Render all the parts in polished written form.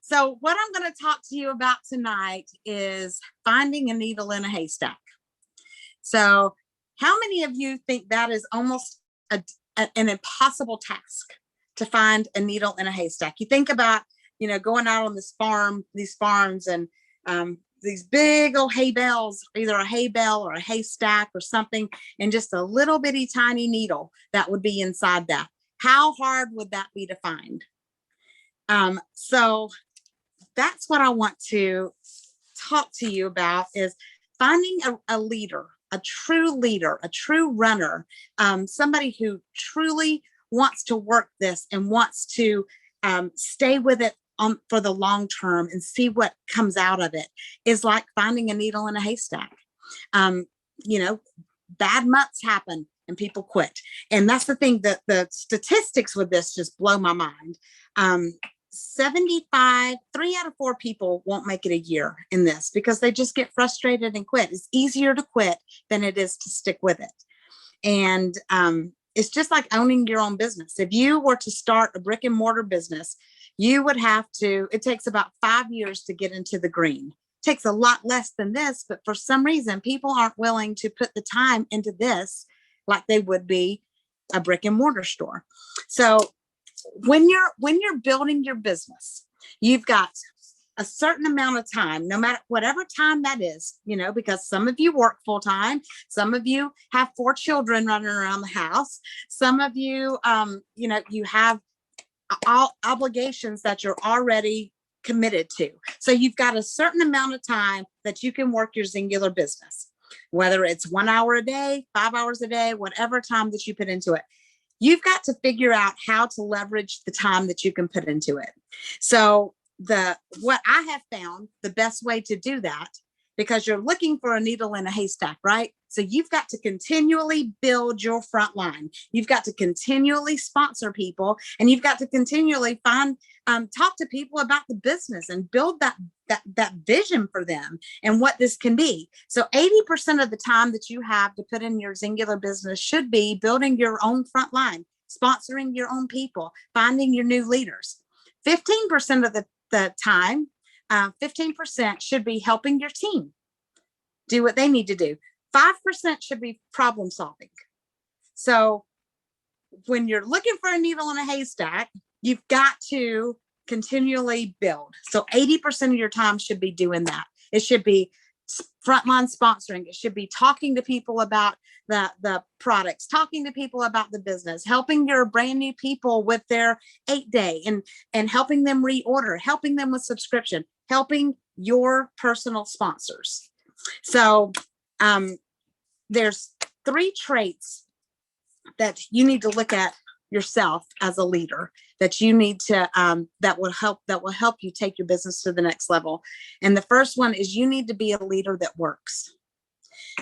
So what I'm going to talk to you about tonight is finding a needle in a haystack. So how many of you think that is almost an impossible task to find a needle in a haystack? You think about, going out on these farms and these big old hay bales, either a hay bale or a haystack or something, and just a little bitty tiny needle that would be inside that. How hard would that be to find? So that's what I want to talk to you about, is finding a leader, a true runner, somebody who truly wants to work this and wants to stay with it for the long term and see what comes out of it, is like finding a needle in a haystack. Bad months happen and people quit. And that's the thing, that the statistics with this just blow my mind. 3 out of 4 people won't make it a year in this because they just get frustrated and quit. It's easier to quit than it is to stick with it. And it's just like owning your own business. If you were to start a brick and mortar business, you would it takes about 5 years to get into the green. It takes a lot less than this, but for some reason, people aren't willing to put the time into this like they would be a brick and mortar store. So when you're building your business, you've got a certain amount of time, no matter whatever time that is, because some of you work full time, some of you have 4 children running around the house, some of you, you have all obligations that you're already committed to. So you've got a certain amount of time that you can work your singular business, whether it's 1 hour a day, 5 hours a day, whatever time that you put into it. You've got to figure out how to leverage the time that you can put into it. So what I have found the best way to do that, because you're looking for a needle in a haystack, right? So you've got to continually build your front line. You've got to continually sponsor people, and you've got to continually talk to people about the business and build that vision for them and what this can be. So 80% of the time that you have to put in your singular business should be building your own front line, sponsoring your own people, finding your new leaders. 15% of the time, 15% should be helping your team do what they need to do. 5% should be problem solving. So when you're looking for a needle in a haystack, you've got to continually build. So 80% of your time should be doing that. It should be frontline sponsoring. It should be talking to people about the products, talking to people about the business, helping your brand new people with their 8-day and helping them reorder, helping them with subscription, helping your personal sponsors. So there's 3 traits that you need to look at yourself as a leader, that you need to that will help you take your business to the next level. And the first one is you need to be a leader that works.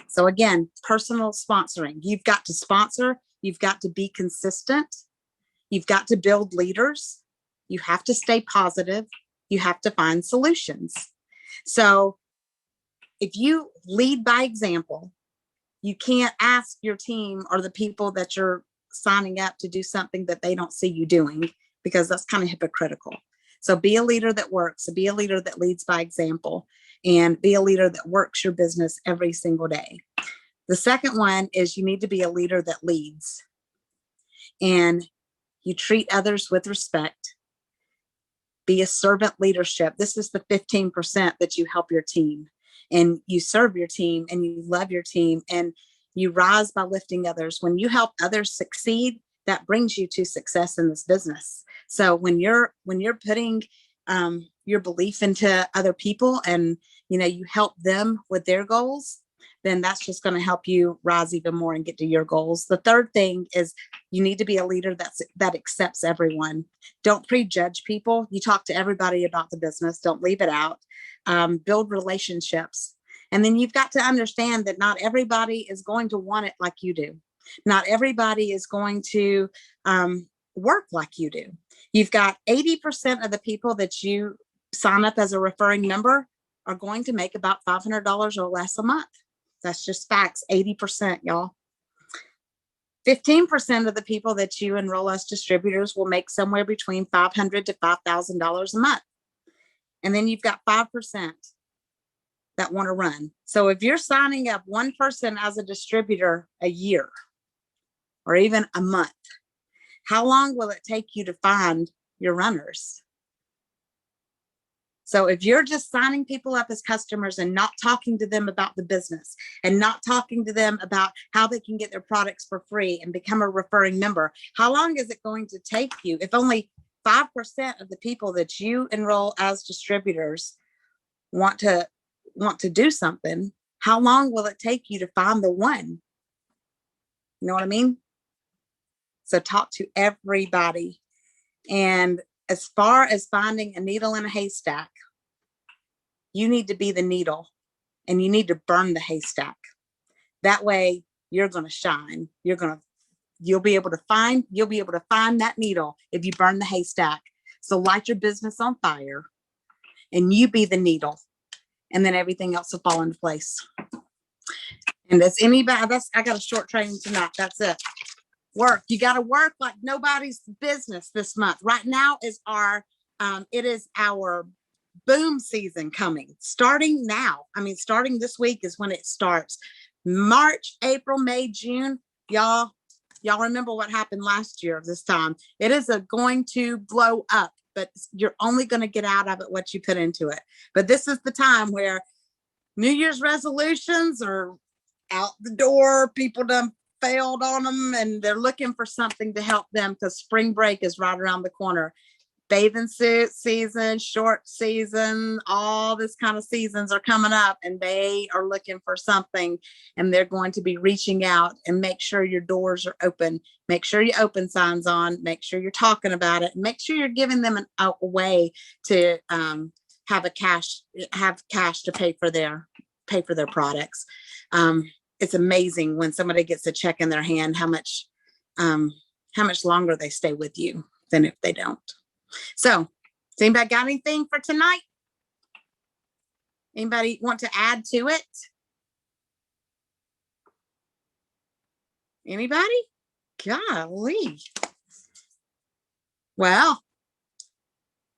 So again, personal sponsoring. You've got to sponsor, you've got to be consistent, you've got to build leaders, you have to stay positive, you have to find solutions. So if you lead by example, you can't ask your team or the people that you're signing up to do something that they don't see you doing, because that's kind of hypocritical. So be a leader that works, be a leader that leads by example, and be a leader that works your business every single day. The second one is you need to be a leader that leads, and you treat others with respect. Be a servant leadership. This is the 15% that you help your team, and you serve your team, and you love your team, and you rise by lifting others. When you help others succeed, that brings you to success in this business. So when you're putting your belief into other people, and you help them with their goals, then that's just going to help you rise even more and get to your goals. The third thing is you need to be a leader that accepts everyone. Don't prejudge people. You talk to everybody about the business. Don't leave it out. Build relationships. And then you've got to understand that not everybody is going to want it like you do. Not everybody is going to work like you do. You've got 80% of the people that you sign up as a referring member are going to make about $500 or less a month. That's just facts, 80%, y'all. 15% of the people that you enroll as distributors will make somewhere between $500 to $5,000 a month. And then you've got 5% that want to run. So if you're signing up one person as a distributor a year or even a month, how long will it take you to find your runners? So if you're just signing people up as customers and not talking to them about the business and not talking to them about how they can get their products for free and become a referring member, how long is it going to take you? If only 5% of the people that you enroll as distributors want to do something, how long will it take you to find the one? You know what I mean? So talk to everybody. And as far as finding a needle in a haystack, you need to be the needle and you need to burn the haystack. That way you're going to shine. You'll be able to find that needle if you burn the haystack. So light your business on fire and you be the needle, and then everything else will fall into place. And I got a short training tonight. That's it. Work. You got to work like nobody's business this month. Right now is it is our boom season coming. Starting now. Starting this week is when it starts. March, April, May, June. Y'all remember what happened last year this time. It is going to blow up, but you're only going to get out of it what you put into it. But this is the time where New Year's resolutions are out the door. People done failed on them and they're looking for something to help them because spring break is right around the corner. Bathing suit season, short season, all this kind of seasons are coming up and they are looking for something, and they're going to be reaching out. And make sure your doors are open. Make sure you open signs on, make sure you're talking about it, make sure you're giving them a way to have cash to pay for their products. It's amazing when somebody gets a check in their hand, how much longer they stay with you than if they don't. So, has anybody got anything for tonight? Anybody want to add to it? Anybody? Golly. Well,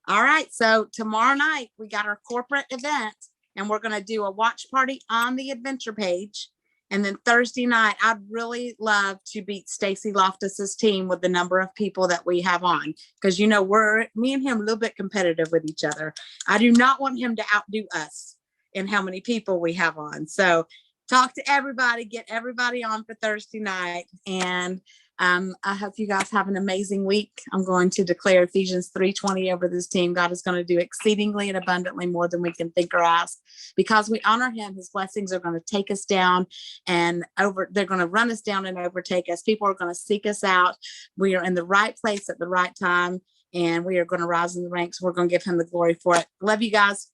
all right. So tomorrow night we got our corporate event and we're going to do a watch party on the adventure page. And then Thursday night, I'd really love to beat Stacy Loftus's team with the number of people that we have on. Because, me and him a little bit competitive with each other. I do not want him to outdo us in how many people we have on. So talk to everybody, get everybody on for Thursday night. And I hope you guys have an amazing week. I'm going to declare Ephesians 3:20 over this team. God is going to do exceedingly and abundantly more than we can think or ask. Because we honor him, his blessings are going to take us down and they're going to run us down and overtake us. People are going to seek us out. We are in the right place at the right time, and we are going to rise in the ranks. We're going to give him the glory for it. Love you guys.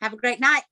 Have a great night.